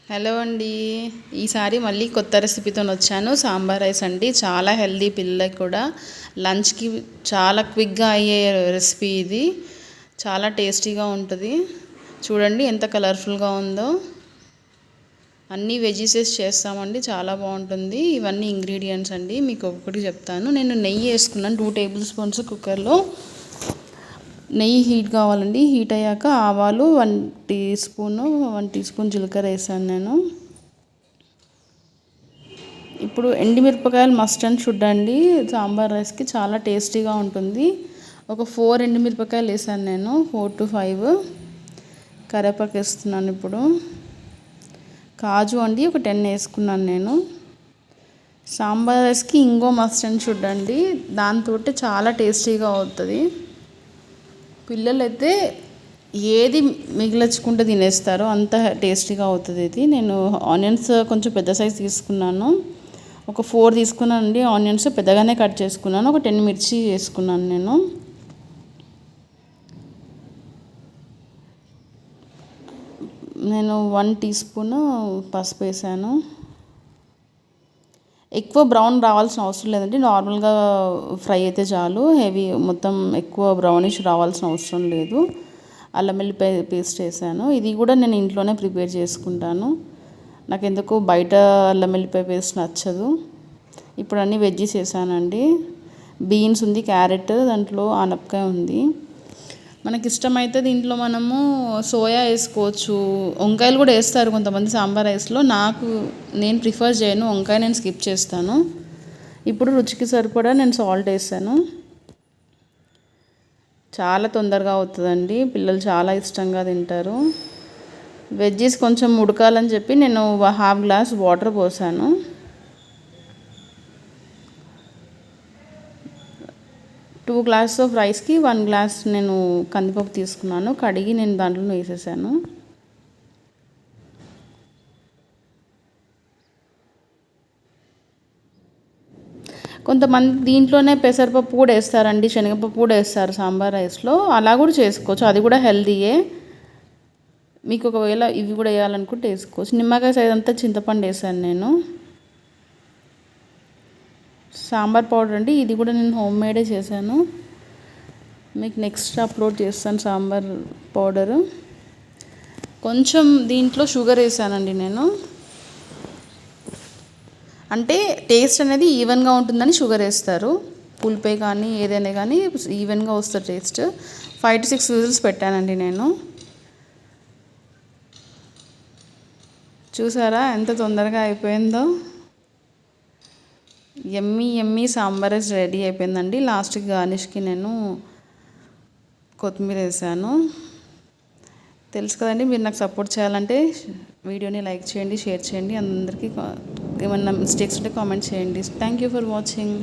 Hello అండి. ఈసారి మళ్ళీ కొత్త రెసిపీతో వచ్చాను. సాంబార్ రైస్ అండి. చాలా హెల్దీ, పిల్లలకి కూడా లంచ్కి చాలా క్విక్గా అయ్యే రెసిపీ ఇది. చాలా టేస్టీగా ఉంటుంది. చూడండి ఎంత కలర్ఫుల్గా ఉందో. అన్నీ వెజిసెస్ చేస్తామండి, చాలా బాగుంటుంది. ఇవన్నీ ఇంగ్రీడియంట్స్ అండి, మీకు ఒక్కొక్కటి చెప్తాను. నేను నెయ్యి వేసుకున్నాను 2 టేబుల్ స్పూన్స్ కుక్కర్లో. నెయ్యి హీట్ కావాలండి. హీట్ అయ్యాక ఆవాలు 1 టీ స్పూన్ జీలకర్ర వేసాను నేను. ఇప్పుడు ఎండుమిరపకాయలు మస్ట్ అండ్ షుడ్ అండి. సాంబార్ రైస్కి చాలా టేస్టీగా ఉంటుంది. ఒక 4 ఎండుమిరపకాయలు వేసాను నేను, 4 to 5. కరివేపాకు వేస్తున్నాను. ఇప్పుడు కాజు అండి ఒక 10 వేసుకున్నాను నేను. సాంబార్ రైస్కి ఇంగో మస్ట్ అండ్ షుడ్ అండి. దాంతో చాలా టేస్టీగా అవుతుంది. పిల్లలైతే ఏది మిగిల్చుకుంటే తినేస్తారో అంత టేస్టీగా అవుతుంది ఇది. నేను ఆనియన్స్ కొంచెం పెద్ద సైజ్ తీసుకున్నాను. ఒక 4 తీసుకున్నానండి. ఆనియన్స్ పెద్దగానే కట్ చేసుకున్నాను. ఒక 10 మిర్చి వేసుకున్నాను నేను. నేను 1 టీ స్పూన్ పసుపు వేసాను. ఎక్కువ బ్రౌన్ రావాల్సిన అవసరం లేదండి. నార్మల్గా ఫ్రై అయితే చాలు. హెవీ మొత్తం ఎక్కువ బ్రౌనిష్ రావాల్సిన అవసరం లేదు. అల్లం వెల్లిపాయ పేస్ట్ వేసాను. ఇది కూడా నేను ఇంట్లోనే ప్రిపేర్ చేసుకుంటాను. నాకు ఎందుకో బయట అల్లం వెల్లిపాయ పేస్ట్ నచ్చదు. ఇప్పుడు అన్నీ వెజ్జీస్ వేసానండి. బీన్స్ ఉంది, క్యారెట్, దాంట్లో ఆనపకాయ ఉంది. మనకి ఇష్టమైతే దీంట్లో మనము సోయా వేసుకోవచ్చు. వంకాయలు కూడా వేస్తారు కొంతమంది సాంబార్ రైస్లో. నేను ప్రిఫర్ చేయను, వంకాయ నేను స్కిప్ చేస్తాను. ఇప్పుడు రుచికి సరిపడా నేను సాల్ట్ వేసాను. చాలా తొందరగా అవుతుందండి, పిల్లలు చాలా ఇష్టంగా తింటారు. వెజ్జీస్ కొంచెం ఉడకాలని చెప్పి నేను 1/2 గ్లాస్ వాటర్ పోసాను. టూ గ్లాసెస్ ఆఫ్ రైస్కి 1 గ్లాస్ నేను కందిపప్పు తీసుకున్నాను. కడిగి నేను దాంట్లో వేసేసాను. కొంతమంది దీంట్లోనే పెసరపప్పు కూడా వేస్తారండి, శనగపప్పు కూడా వేస్తారు సాంబార్ రైస్లో. అలా కూడా చేసుకోవచ్చు, అది కూడా హెల్తీయే. మీకు ఒకవేళ ఇవి కూడా వేయాలనుకుంటే వేసుకోవచ్చు. నిమ్మకాయ సైజ్ అంతా చింతపండు వేసాను నేను. సాంబార్ పౌడర్ అండి, ఇది కూడా నేను హోమ్ మేడే చేశాను. మీకు నెక్స్ట్ అప్లోడ్ చేస్తాను సాంబార్ పౌడరు. కొంచెం దీంట్లో షుగర్ వేసానండి నేను. అంటే టేస్ట్ అనేది ఈవెన్గా ఉంటుందని షుగర్ వేస్తారు. పులిపే కానీ ఏదైనా కానీ ఈవెన్గా వస్తుంది టేస్ట్. 5 to 6 విజిల్స్ పెట్టానండి నేను. చూసారా ఎంత తొందరగా అయిపోయిందో. Emmy Emmy sambar rice ready అయిపోయిందండి. లాస్ట్కి గార్నిష్కి నేను కొత్తిమీర వేసాను. తెలుసు కదండి, మీరు నాకు సపోర్ట్ చేయాలంటే వీడియోని లైక్ చేయండి, షేర్ చేయండి. అందరికీ ఏమన్నా మిస్టేక్స్ ఉంటే కామెంట్ చేయండి. Thank you for watching.